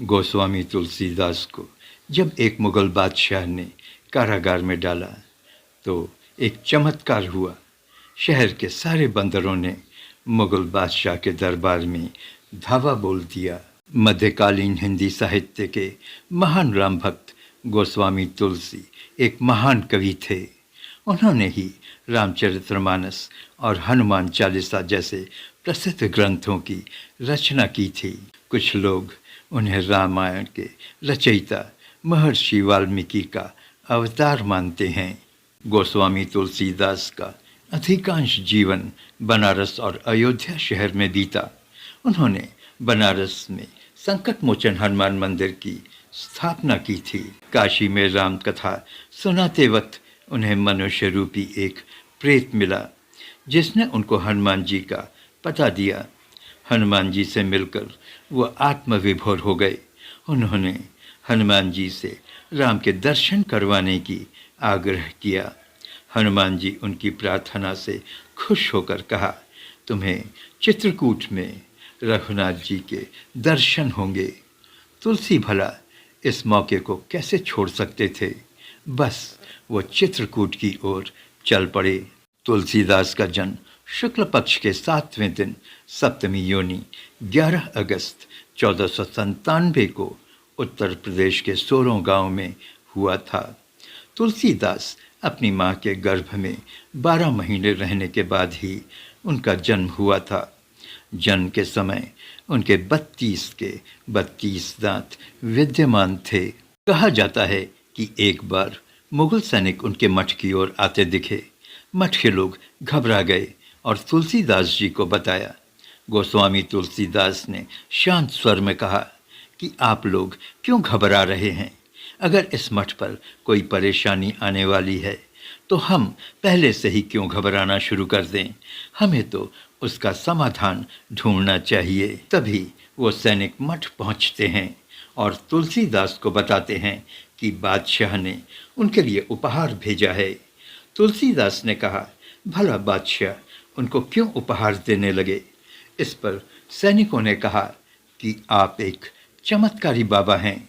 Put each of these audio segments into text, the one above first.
गोस्वामी तुलसीदास को जब एक मुगल बादशाह ने कारागार में डाला तो एक चमत्कार हुआ। शहर के सारे बंदरों ने मुगल बादशाह के दरबार में धावा बोल दिया। मध्यकालीन हिंदी साहित्य के महान राम भक्त गोस्वामी तुलसी एक महान कवि थे। उन्होंने ही रामचरितमानस और हनुमान चालीसा जैसे प्रसिद्ध ग्रंथों की रचना की थी। कुछ लोग उन्हें रामायण के रचयिता महर्षि वाल्मीकि का अवतार मानते हैं। गोस्वामी तुलसीदास का अधिकांश जीवन बनारस और अयोध्या शहर में बीता। उन्होंने बनारस में संकट मोचन हनुमान मंदिर की स्थापना की थी। काशी में राम कथा सुनाते वक्त उन्हें मनुष्य रूपी एक प्रेत मिला, जिसने उनको हनुमान जी का पता दिया। हनुमान जी से मिलकर वो आत्मविभोर हो गए। उन्होंने हनुमान जी से राम के दर्शन करवाने की आग्रह किया। हनुमान जी उनकी प्रार्थना से खुश होकर कहा, तुम्हें चित्रकूट में रघुनाथ जी के दर्शन होंगे। तुलसी भला इस मौके को कैसे छोड़ सकते थे। बस वो चित्रकूट की ओर चल पड़े। तुलसीदास का जन्म शुक्ल पक्ष के 7वें दिन सप्तमी योनि 11 अगस्त 1497 को उत्तर प्रदेश के सोरों गांव में हुआ था। तुलसीदास अपनी मां के गर्भ में 12 महीने रहने के बाद ही उनका जन्म हुआ था। जन्म के समय उनके 32 के 32 दांत विद्यमान थे। कहा जाता है कि एक बार मुगल सैनिक उनके मठ की ओर आते दिखे। मठ के लोग घबरा गए और तुलसीदास जी को बताया। गोस्वामी तुलसीदास ने शांत स्वर में कहा कि आप लोग क्यों घबरा रहे हैं। अगर इस मठ पर कोई परेशानी आने वाली है तो हम पहले से ही क्यों घबराना शुरू कर दें। हमें तो उसका समाधान ढूंढना चाहिए। तभी वो सैनिक मठ पहुंचते हैं और तुलसीदास को बताते हैं कि बादशाह ने उनके लिए उपहार भेजा है। तुलसीदास ने कहा, भला बादशाह उनको क्यों उपहार देने लगे। इस पर सैनिकों ने कहा कि आप एक चमत्कारी बाबा हैं।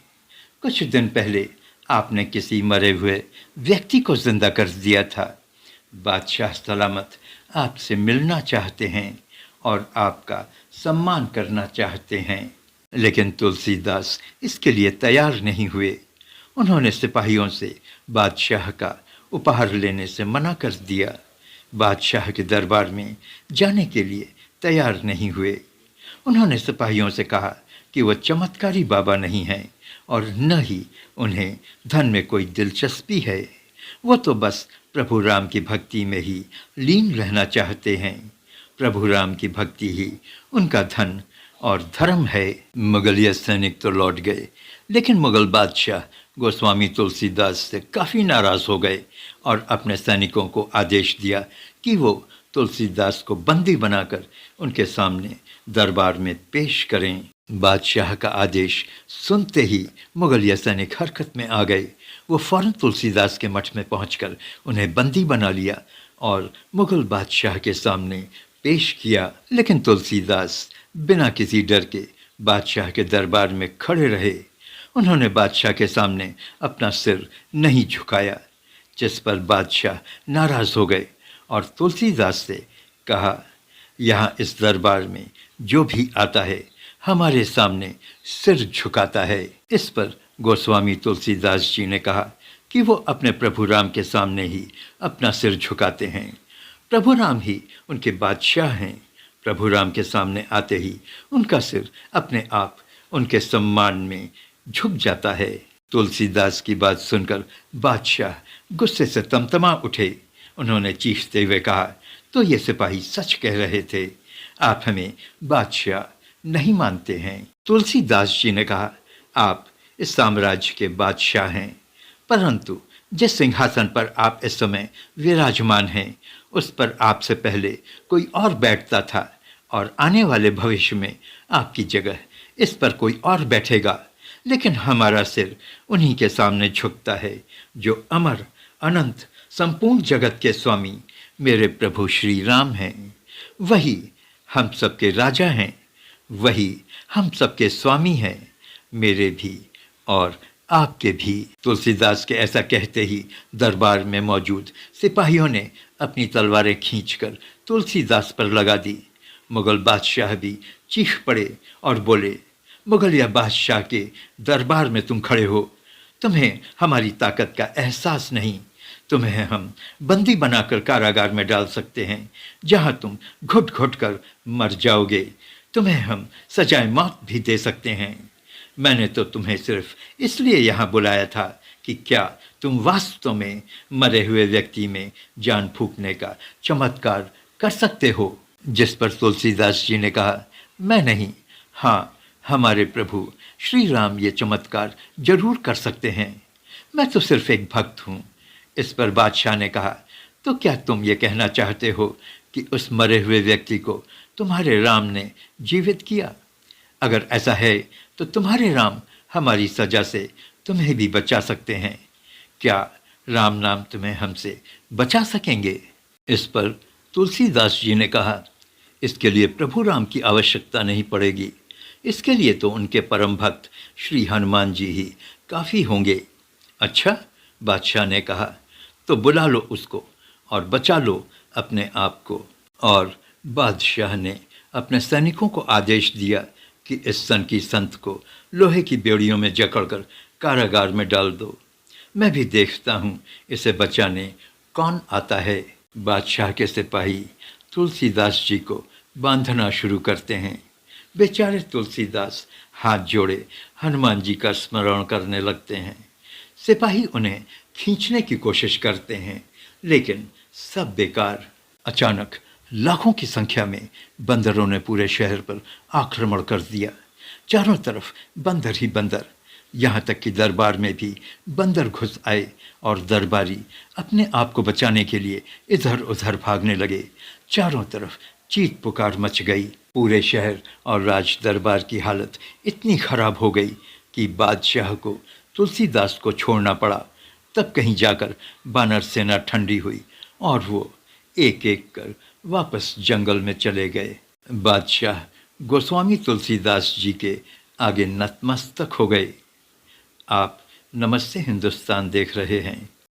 कुछ दिन पहले आपने किसी मरे हुए व्यक्ति को जिंदा कर दिया था। बादशाह सलामत आपसे मिलना चाहते हैं और आपका सम्मान करना चाहते हैं। लेकिन तुलसीदास इसके लिए तैयार नहीं हुए। उन्होंने सिपाहियों से बादशाह का उपहार लेने से मना कर दिया। बादशाह के दरबार में जाने के लिए तैयार नहीं हुए। उन्होंने सिपाहियों से कहा कि वह चमत्कारी बाबा नहीं हैं और न ही उन्हें धन में कोई दिलचस्पी है। वो तो बस प्रभु राम की भक्ति में ही लीन रहना चाहते हैं। प्रभु राम की भक्ति ही उनका धन और धर्म है। मुगलिया सैनिक तो लौट गए, लेकिन मुगल बादशाह गोस्वामी तुलसीदास से काफ़ी नाराज़ हो गए और अपने सैनिकों को आदेश दिया कि वो तुलसीदास को बंदी बनाकर उनके सामने दरबार में पेश करें। बादशाह का आदेश सुनते ही मुगलिया सैनिक हरकत में आ गए। वो फौरन तुलसीदास के मठ में पहुंचकर उन्हें बंदी बना लिया और मुगल बादशाह के सामने पेश किया। लेकिन तुलसीदास बिना किसी डर के बादशाह के दरबार में खड़े रहे। उन्होंने बादशाह के सामने अपना सिर नहीं झुकाया, जिस पर बादशाह नाराज़ हो गए और तुलसीदास से कहा, यहाँ इस दरबार में जो भी आता है हमारे सामने सिर झुकाता है। इस पर गोस्वामी तुलसीदास जी ने कहा कि वो अपने प्रभु राम के सामने ही अपना सिर झुकाते हैं। प्रभु राम ही उनके बादशाह हैं। प्रभु राम के सामने आते ही उनका सिर अपने आप उनके सम्मान में झुक जाता है। तुलसीदास की बात सुनकर बादशाह गुस्से से तमतमा उठे। उन्होंने चीखते हुए कहा, तो ये सिपाही सच कह रहे थे, आप हमें बादशाह नहीं मानते हैं। तुलसीदास जी ने कहा, आप इस साम्राज्य के बादशाह हैं, परंतु जिस सिंहासन पर आप इस समय विराजमान हैं उस पर आपसे पहले कोई और बैठता था और आने वाले भविष्य में आपकी जगह इस पर कोई और बैठेगा। लेकिन हमारा सिर उन्हीं के सामने झुकता है जो अमर अनंत संपूर्ण जगत के स्वामी मेरे प्रभु श्री राम हैं। वही हम सबके राजा हैं, वही हम सबके स्वामी हैं, मेरे भी और आपके भी। तुलसीदास के ऐसा कहते ही दरबार में मौजूद सिपाहियों ने अपनी तलवारें खींचकर तुलसीदास पर लगा दी। मुगल बादशाह भी चीख पड़े और बोले, मुगलिया बादशाह के दरबार में तुम खड़े हो, तुम्हें हमारी ताकत का एहसास नहीं। तुम्हें हम बंदी बनाकर कारागार में डाल सकते हैं, जहां तुम घुट घुट कर मर जाओगे। तुम्हें हम सजाए मौत भी दे सकते हैं। मैंने तो तुम्हें सिर्फ इसलिए यहाँ बुलाया था कि क्या तुम वास्तव में मरे हुए व्यक्ति में जान फूंकने का चमत्कार कर सकते हो। जिस पर तुलसीदास जी ने कहा, मैं नहीं, हाँ, हमारे प्रभु श्री राम ये चमत्कार जरूर कर सकते हैं। मैं तो सिर्फ एक भक्त हूँ। इस पर बादशाह ने कहा, तो क्या तुम ये कहना चाहते हो कि उस मरे हुए व्यक्ति को तुम्हारे राम ने जीवित किया? अगर ऐसा है तो तुम्हारे राम हमारी सजा से तुम्हें भी बचा सकते हैं। क्या राम नाम तुम्हें हमसे बचा सकेंगे? इस पर तुलसीदास जी ने कहा, इसके लिए प्रभु राम की आवश्यकता नहीं पड़ेगी। इसके लिए तो उनके परम भक्त श्री हनुमान जी ही काफ़ी होंगे। अच्छा, बादशाह ने कहा, तो बुला लो उसको और बचा लो अपने आप को। और बादशाह ने अपने सैनिकों को आदेश दिया कि इस सन की संत को लोहे की बेड़ियों में जकड़कर कारागार में डाल दो। मैं भी देखता हूँ इसे बचाने कौन आता है। बादशाह के सिपाही तुलसीदास जी को बांधना शुरू करते हैं। बेचारे तुलसीदास हाथ जोड़े हनुमान जी का स्मरण करने लगते हैं। सिपाही उन्हें खींचने की कोशिश करते हैं, लेकिन सब बेकार। अचानक लाखों की संख्या में बंदरों ने पूरे शहर पर आक्रमण कर दिया। चारों तरफ बंदर ही बंदर, यहाँ तक कि दरबार में भी बंदर घुस आए और दरबारी अपने आप को बचाने के लिए इधर उधर भागने लगे। चारों तरफ चीख पुकार मच गई। पूरे शहर और राज दरबार की हालत इतनी खराब हो गई कि बादशाह को तुलसीदास को छोड़ना पड़ा। तब कहीं जाकर बानर सेना ठंडी हुई और वो एक एक कर वापस जंगल में चले गए। बादशाह गोस्वामी तुलसीदास जी के आगे नतमस्तक हो गए। आप नमस्ते हिंदुस्तान देख रहे हैं।